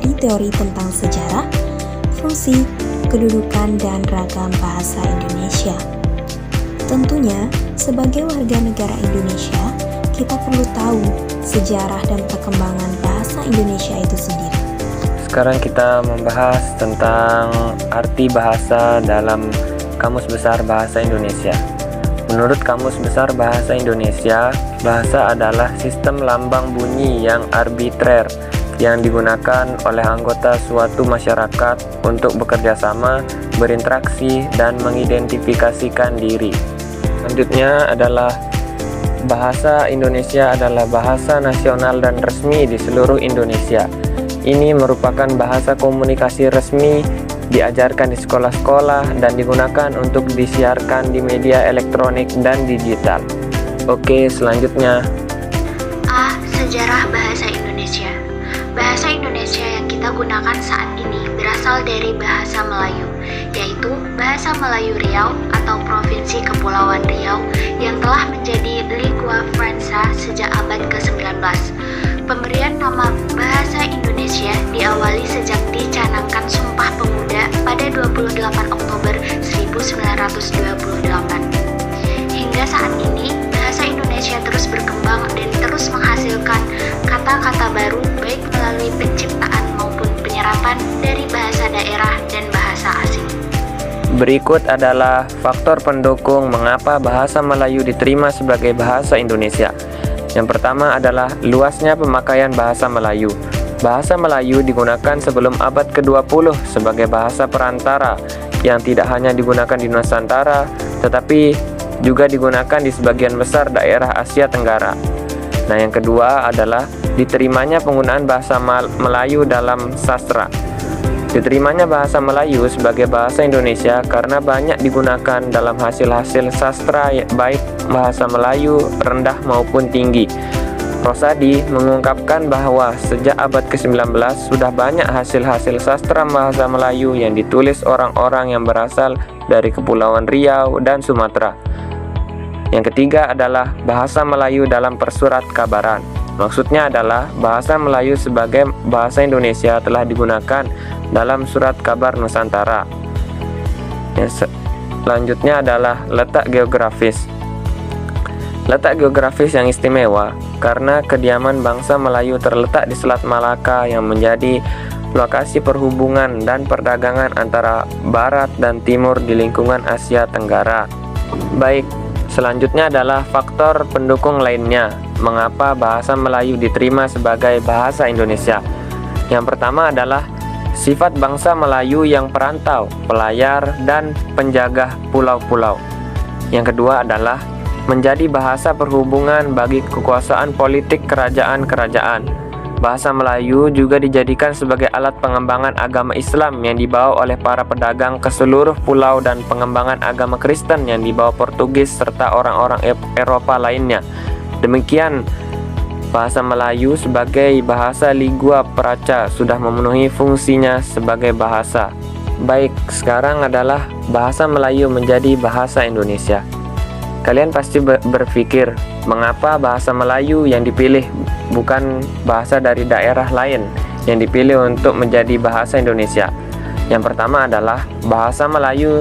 teori-teori tentang sejarah, fungsi, kedudukan, dan ragam bahasa Indonesia. Tentunya, sebagai warga negara Indonesia, kita perlu tahu sejarah dan perkembangan bahasa Indonesia itu sendiri. Sekarang kita membahas tentang arti bahasa dalam Kamus Besar Bahasa Indonesia. Menurut Kamus Besar Bahasa Indonesia, bahasa adalah sistem lambang bunyi yang arbitrer yang digunakan oleh anggota suatu masyarakat untuk bekerja sama, berinteraksi, dan mengidentifikasikan diri. Selanjutnya adalah bahasa Indonesia adalah bahasa nasional dan resmi di seluruh Indonesia. Ini merupakan bahasa komunikasi resmi, diajarkan di sekolah-sekolah, dan digunakan untuk disiarkan di media elektronik dan digital. Oke, selanjutnya. A. Sejarah bahasa Indonesia. Bahasa Indonesia yang kita gunakan saat ini berasal dari bahasa Melayu, yaitu bahasa Melayu Riau atau Provinsi Kepulauan Riau yang telah menjadi lingua franca sejak abad ke-19. Pemberian nama bahasa Indonesia diawali sejak dicanangkan Sumpah Pemuda pada 28 Oktober 1928. Hingga saat ini, bahasa Indonesia terus berkembang dan terus menghasilkan kata-kata baru baik melalui penciptaan maupun penyerapan dari bahasa daerah dan bahasa asing. Berikut adalah faktor pendukung mengapa bahasa Melayu diterima sebagai bahasa Indonesia. Yang pertama adalah luasnya pemakaian bahasa Melayu. Bahasa Melayu digunakan sebelum abad ke-20 sebagai bahasa perantara yang tidak hanya digunakan di Nusantara, tetapi juga digunakan di sebagian besar daerah Asia Tenggara. Nah, yang kedua adalah diterimanya penggunaan bahasa Melayu dalam sastra. Diterimanya bahasa Melayu sebagai bahasa Indonesia karena banyak digunakan dalam hasil-hasil sastra baik bahasa Melayu rendah maupun tinggi. Rosadi mengungkapkan bahwa sejak abad ke-19 sudah banyak hasil-hasil sastra bahasa Melayu yang ditulis orang-orang yang berasal dari Kepulauan Riau dan Sumatera. Yang ketiga adalah bahasa Melayu dalam persurat kabaran. Maksudnya adalah bahasa Melayu sebagai bahasa Indonesia telah digunakan dalam surat kabar Nusantara. Yang selanjutnya adalah letak geografis. Letak geografis yang istimewa karena kediaman bangsa Melayu terletak di Selat Malaka yang menjadi lokasi perhubungan dan perdagangan antara barat dan timur di lingkungan Asia Tenggara. Baik, selanjutnya adalah faktor pendukung lainnya mengapa bahasa Melayu diterima sebagai bahasa Indonesia. Yang pertama adalah sifat bangsa Melayu yang perantau, pelayar, dan penjaga pulau-pulau. Yang kedua adalah menjadi bahasa perhubungan bagi kekuasaan politik kerajaan-kerajaan. Bahasa Melayu juga dijadikan sebagai alat pengembangan agama Islam yang dibawa oleh para pedagang ke seluruh pulau dan pengembangan agama Kristen yang dibawa Portugis serta orang-orang Eropa lainnya. Demikian, bahasa Melayu sebagai bahasa lingua franca sudah memenuhi fungsinya sebagai bahasa. Baik, sekarang adalah bahasa Melayu menjadi bahasa Indonesia. Kalian pasti berpikir, mengapa bahasa Melayu yang dipilih bukan bahasa dari daerah lain yang dipilih untuk menjadi bahasa Indonesia? Yang pertama adalah bahasa Melayu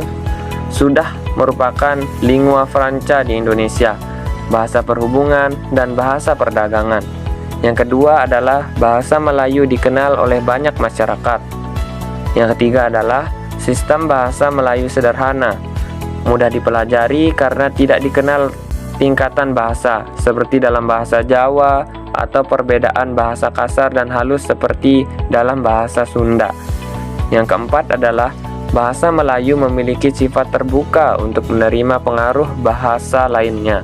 sudah merupakan lingua franca di Indonesia, bahasa perhubungan, dan bahasa perdagangan. Yang kedua adalah bahasa Melayu dikenal oleh banyak masyarakat. Yang ketiga adalah sistem bahasa Melayu sederhana, mudah dipelajari karena tidak dikenal tingkatan bahasa seperti dalam bahasa Jawa atau perbedaan bahasa kasar dan halus seperti dalam bahasa Sunda. Yang keempat adalah bahasa Melayu memiliki sifat terbuka untuk menerima pengaruh bahasa lainnya.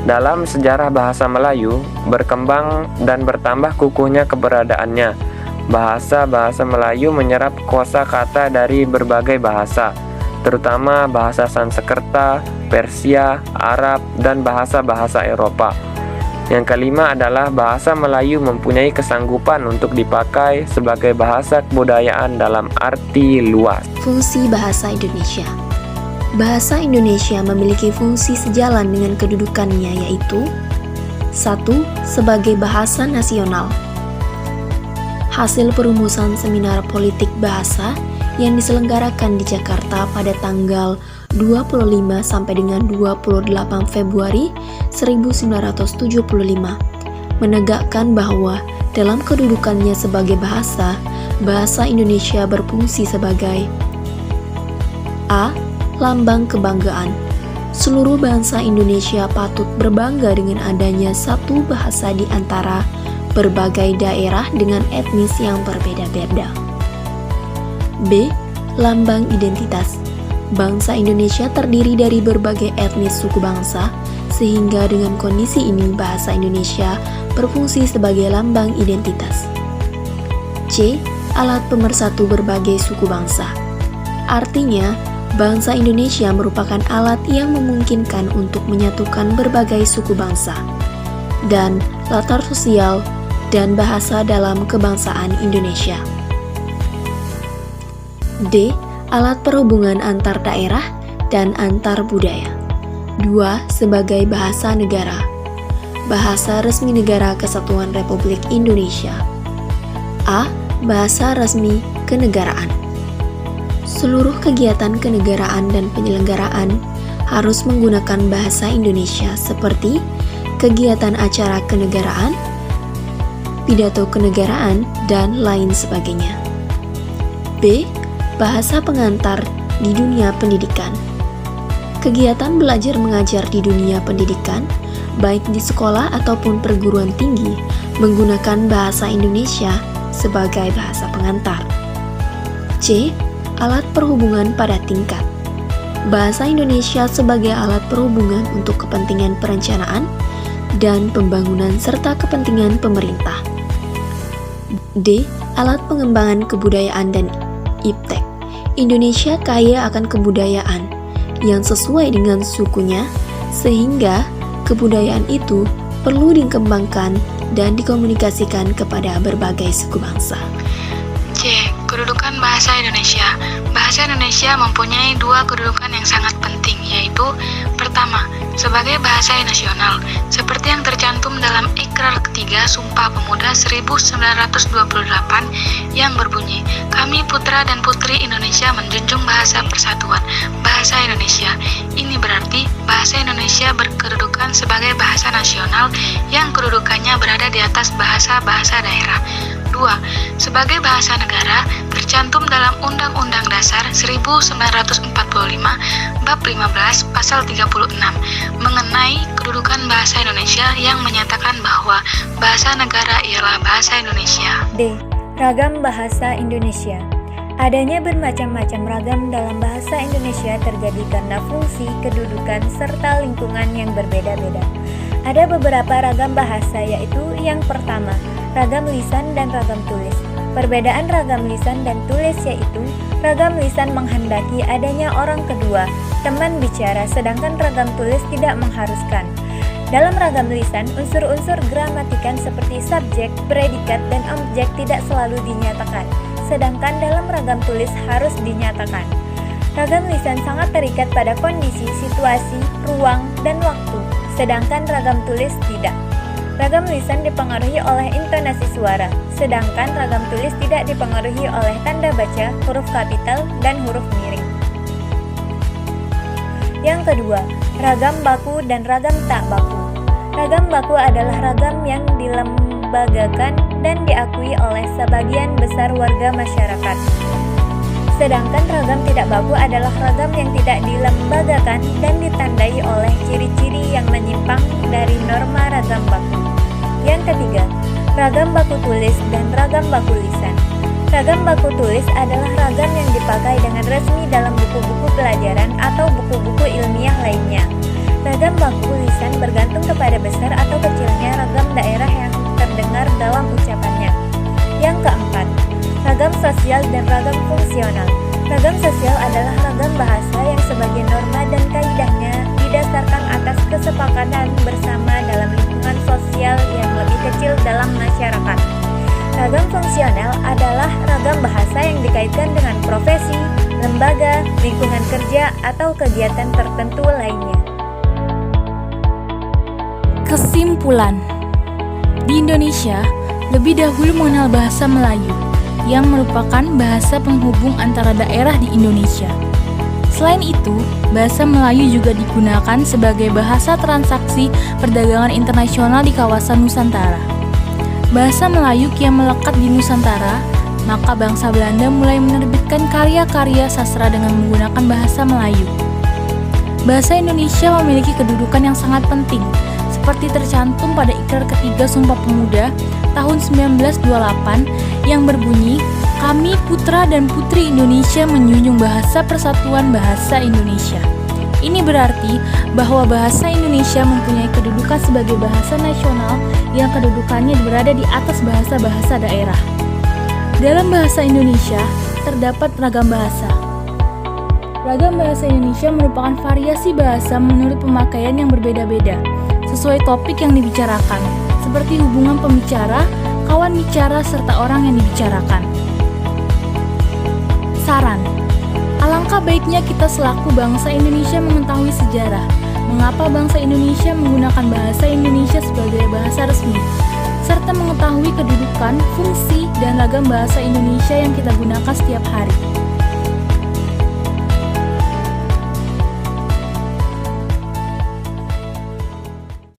Dalam sejarah bahasa Melayu, berkembang dan bertambah kukuhnya keberadaannya. Bahasa-bahasa Melayu menyerap kosakata dari berbagai bahasa, terutama bahasa Sanskerta, Persia, Arab, dan bahasa-bahasa Eropa. Yang kelima adalah bahasa Melayu mempunyai kesanggupan untuk dipakai sebagai bahasa kebudayaan dalam arti luas. Fungsi bahasa Indonesia. Bahasa Indonesia memiliki fungsi sejalan dengan kedudukannya, yaitu 1. Sebagai bahasa nasional. hasil perumusan seminar politik bahasa yang diselenggarakan di Jakarta pada tanggal 25 sampai dengan 28 Februari 1975 menegakkan bahwa dalam kedudukannya sebagai bahasa Indonesia berfungsi sebagai A. Lambang kebanggaan. Seluruh bangsa Indonesia patut berbangga dengan adanya satu bahasa di antara berbagai daerah dengan etnis yang berbeda-beda. B. Lambang identitas. Bangsa Indonesia terdiri dari berbagai etnis suku bangsa, sehingga dengan kondisi ini bahasa Indonesia berfungsi sebagai lambang identitas. C. Alat pemersatu berbagai suku bangsa. Artinya, bangsa Indonesia merupakan alat yang memungkinkan untuk menyatukan berbagai suku bangsa dan latar sosial dan bahasa dalam kebangsaan Indonesia. D. Alat perhubungan antar daerah dan antar budaya. 2. Sebagai bahasa negara. Bahasa resmi Negara Kesatuan Republik Indonesia. A. Bahasa resmi kenegaraan. Seluruh kegiatan kenegaraan dan penyelenggaraan harus menggunakan bahasa Indonesia seperti kegiatan acara kenegaraan, pidato kenegaraan, dan lain sebagainya. B. Bahasa pengantar di dunia pendidikan. Kegiatan belajar mengajar di dunia pendidikan, baik di sekolah ataupun perguruan tinggi, menggunakan bahasa Indonesia sebagai bahasa pengantar. C. Alat perhubungan pada tingkat. Bahasa Indonesia sebagai alat perhubungan untuk kepentingan perencanaan dan pembangunan serta kepentingan pemerintah. D. Alat pengembangan kebudayaan dan iptek. Indonesia kaya akan kebudayaan yang sesuai dengan sukunya, sehingga kebudayaan itu perlu dikembangkan dan dikomunikasikan kepada berbagai suku bangsa. C. Kedudukan bahasa Indonesia. Bahasa Indonesia mempunyai dua kedudukan yang sangat penting, yaitu pertama, sebagai bahasa nasional, seperti yang tercantum dalam Ikrar Ketiga Sumpah Pemuda 1928 yang berbunyi, "Kami putra dan putri Indonesia menjunjung bahasa persatuan, bahasa Indonesia." Ini berarti bahasa Indonesia berkedudukan sebagai bahasa nasional yang kedudukannya berada di atas bahasa-bahasa daerah. 2. Sebagai bahasa negara, tercantum dalam Undang-Undang Dasar 1945 Bab 15 Pasal 36 mengenai kedudukan bahasa Indonesia yang menyatakan bahwa bahasa negara ialah bahasa Indonesia. D. Ragam bahasa Indonesia. Adanya bermacam-macam ragam dalam bahasa Indonesia terjadi karena fungsi, kedudukan, serta lingkungan yang berbeda-beda. Ada beberapa ragam bahasa, yaitu yang pertama, ragam lisan dan ragam tulis. Perbedaan ragam lisan dan tulis yaitu ragam lisan menghendaki adanya orang kedua, teman bicara, sedangkan ragam tulis tidak mengharuskan. Dalam ragam lisan, unsur-unsur gramatikan seperti subjek, predikat, dan objek tidak selalu dinyatakan, sedangkan dalam ragam tulis harus dinyatakan. Ragam lisan sangat terikat pada kondisi, situasi, ruang, dan waktu, sedangkan ragam tulis tidak. Ragam lisan dipengaruhi oleh intonasi suara, sedangkan ragam tulis tidak dipengaruhi oleh tanda baca, huruf kapital, dan huruf miring. Yang kedua, ragam baku dan ragam tak baku. Ragam baku adalah ragam yang dilembagakan dan diakui oleh sebagian besar warga masyarakat. Sedangkan ragam tidak baku adalah ragam yang tidak dilembagakan dan ditandai oleh ciri-ciri yang menyimpang dari norma ragam baku. Yang ketiga, ragam baku tulis dan ragam baku lisan. Ragam baku tulis adalah ragam yang dipakai dengan resmi dalam buku-buku pelajaran atau buku-buku ilmiah lainnya. Ragam baku lisan bergantung kepada besar atau kecilnya ragam daerah yang terdengar dalam ucapannya. Yang keempat, ragam sosial dan ragam fungsional. Ragam sosial adalah ragam bahasa yang sebagai norma dan kaidahnya didasarkan atas kesepakatan bersama dalam lingkungan sosial yang lebih kecil dalam masyarakat. Ragam fungsional adalah ragam bahasa yang dikaitkan dengan profesi, lembaga, lingkungan kerja, atau kegiatan tertentu lainnya. Kesimpulan, di Indonesia Lebih dahulu mengenal bahasa Melayu, yang merupakan bahasa penghubung antara daerah di Indonesia. Selain itu, bahasa Melayu juga digunakan sebagai bahasa transaksi perdagangan internasional di kawasan Nusantara. Bahasa Melayu kian melekat di Nusantara, maka bangsa Belanda mulai menerbitkan karya-karya sastra dengan menggunakan bahasa Melayu. Bahasa Indonesia memiliki kedudukan yang sangat penting, seperti tercantum pada Ikrar Ketiga Sumpah Pemuda tahun 1928 yang berbunyi, "Kami putra dan putri Indonesia menjunjung bahasa persatuan bahasa Indonesia." Ini berarti bahwa bahasa Indonesia mempunyai kedudukan sebagai bahasa nasional yang kedudukannya berada di atas bahasa-bahasa daerah. Dalam bahasa Indonesia terdapat ragam bahasa. Ragam bahasa Indonesia merupakan variasi bahasa menurut pemakaian yang berbeda-beda, sesuai topik yang dibicarakan, seperti hubungan pembicara, kawan bicara, serta orang yang dibicarakan. Saran: alangkah baiknya kita selaku bangsa Indonesia mengetahui sejarah, mengapa bangsa Indonesia menggunakan bahasa Indonesia sebagai bahasa resmi, serta mengetahui kedudukan, fungsi, dan ragam bahasa Indonesia yang kita gunakan setiap hari.